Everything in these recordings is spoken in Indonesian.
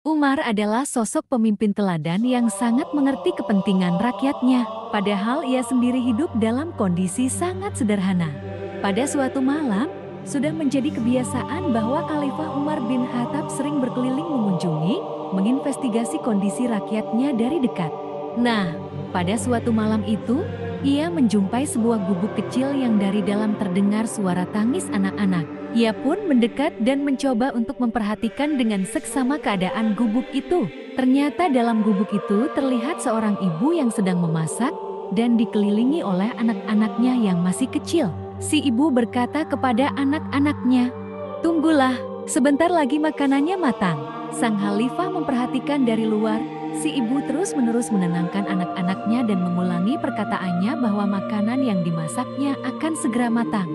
Umar adalah sosok pemimpin teladan yang sangat mengerti kepentingan rakyatnya, padahal ia sendiri hidup dalam kondisi sangat sederhana. Pada suatu malam, sudah menjadi kebiasaan bahwa Khalifah Umar bin Khattab sering berkeliling mengunjungi, menginvestigasi kondisi rakyatnya dari dekat. Nah, pada suatu malam itu, ia menjumpai sebuah gubuk kecil yang dari dalam terdengar suara tangis anak-anak. Ia pun mendekat dan mencoba untuk memperhatikan dengan seksama keadaan gubuk itu. Ternyata dalam gubuk itu terlihat seorang ibu yang sedang memasak dan dikelilingi oleh anak-anaknya yang masih kecil. Si ibu berkata kepada anak-anaknya, "Tunggulah, sebentar lagi makanannya matang." Sang khalifah memperhatikan dari luar. Si ibu terus-menerus menenangkan anak-anaknya dan mengulangi perkataannya bahwa makanan yang dimasaknya akan segera matang.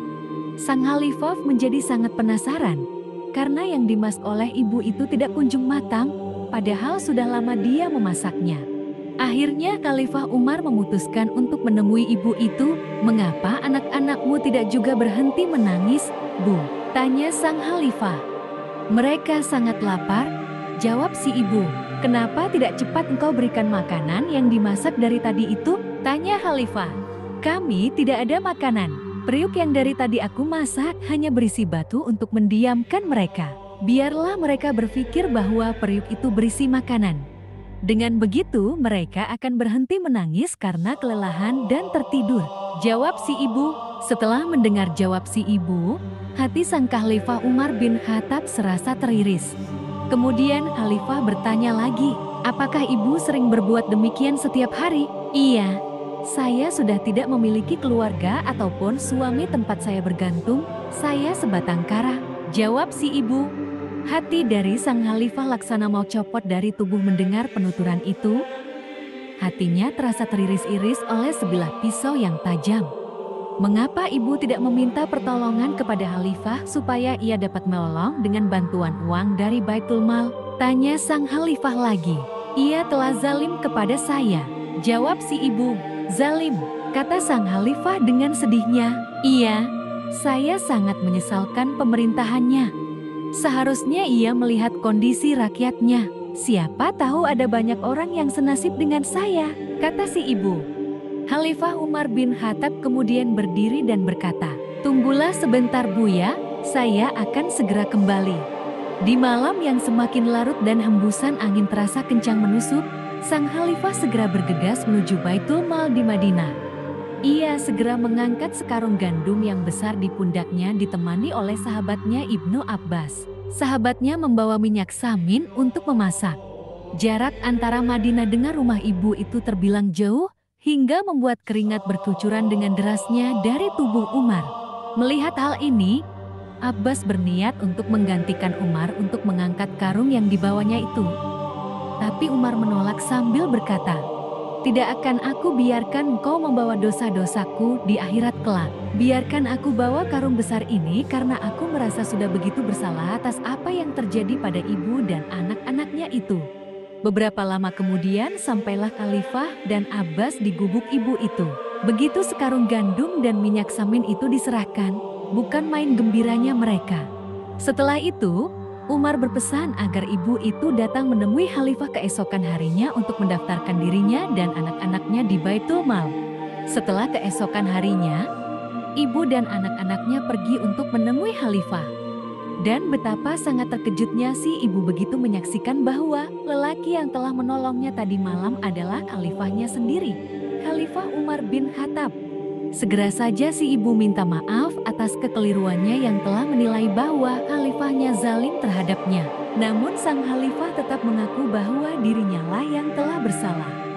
Sang khalifah menjadi sangat penasaran, karena yang dimasak oleh ibu itu tidak kunjung matang, padahal sudah lama dia memasaknya. Akhirnya Khalifah Umar memutuskan untuk menemui ibu itu. "Mengapa anak-anakmu tidak juga berhenti menangis, Bu?" tanya sang khalifah. "Mereka sangat lapar," jawab si ibu. "Kenapa tidak cepat engkau berikan makanan yang dimasak dari tadi itu?" tanya khalifah. "Kami tidak ada makanan. Periuk yang dari tadi aku masak hanya berisi batu untuk mendiamkan mereka. Biarlah mereka berpikir bahwa periuk itu berisi makanan. Dengan begitu mereka akan berhenti menangis karena kelelahan dan tertidur," jawab si ibu. Setelah mendengar jawab si ibu, hati sang Khalifah Umar bin Khattab serasa teriris. Kemudian khalifah bertanya lagi, "Apakah ibu sering berbuat demikian setiap hari?" "Iya. Saya sudah tidak memiliki keluarga ataupun suami tempat saya bergantung, saya sebatang kara," jawab si ibu. Hati dari sang khalifah laksana mau copot dari tubuh mendengar penuturan itu. Hatinya terasa teriris-iris oleh sebilah pisau yang tajam. Mengapa ibu tidak meminta pertolongan kepada khalifah supaya ia dapat menolong dengan bantuan uang dari Baitul Mal? Tanya sang khalifah lagi. "Ia telah zalim kepada saya," jawab si ibu. "Zalim," kata sang khalifah dengan sedihnya. "Iya, saya sangat menyesalkan pemerintahannya. Seharusnya ia melihat kondisi rakyatnya. Siapa tahu ada banyak orang yang senasib dengan saya," kata si ibu. Khalifah Umar bin Khattab kemudian berdiri dan berkata, "Tunggulah sebentar Buya, saya akan segera kembali." Di malam yang semakin larut dan hembusan angin terasa kencang menusuk, sang khalifah segera bergegas menuju Baitul Mal di Madinah. Ia segera mengangkat sekarung gandum yang besar di pundaknya ditemani oleh sahabatnya Ibnu Abbas. Sahabatnya membawa minyak samin untuk memasak. Jarak antara Madinah dengan rumah ibu itu terbilang jauh, hingga membuat keringat berkucuran dengan derasnya dari tubuh Umar. Melihat hal ini, Abbas berniat untuk menggantikan Umar untuk mengangkat karung yang dibawanya itu. Tapi Umar menolak sambil berkata, "Tidak akan aku biarkan engkau membawa dosa-dosaku di akhirat kelak. Biarkan aku bawa karung besar ini karena aku merasa sudah begitu bersalah atas apa yang terjadi pada ibu dan anak-anaknya itu." Beberapa lama kemudian sampailah Khalifah dan Abbas di gubuk ibu itu. Begitu sekarung gandum dan minyak samin itu diserahkan, bukan main gembiranya mereka. Setelah itu, Umar berpesan agar ibu itu datang menemui khalifah keesokan harinya untuk mendaftarkan dirinya dan anak-anaknya di Baitul Mal. Setelah keesokan harinya, ibu dan anak-anaknya pergi untuk menemui khalifah. Dan betapa sangat terkejutnya si ibu begitu menyaksikan bahwa lelaki yang telah menolongnya tadi malam adalah khalifahnya sendiri, Khalifah Umar bin Khattab. Segera saja si ibu minta maaf atas kekeliruannya yang telah menilai bahwa khalifahnya zalim terhadapnya. Namun sang khalifah tetap mengaku bahwa dirinya lah yang telah bersalah.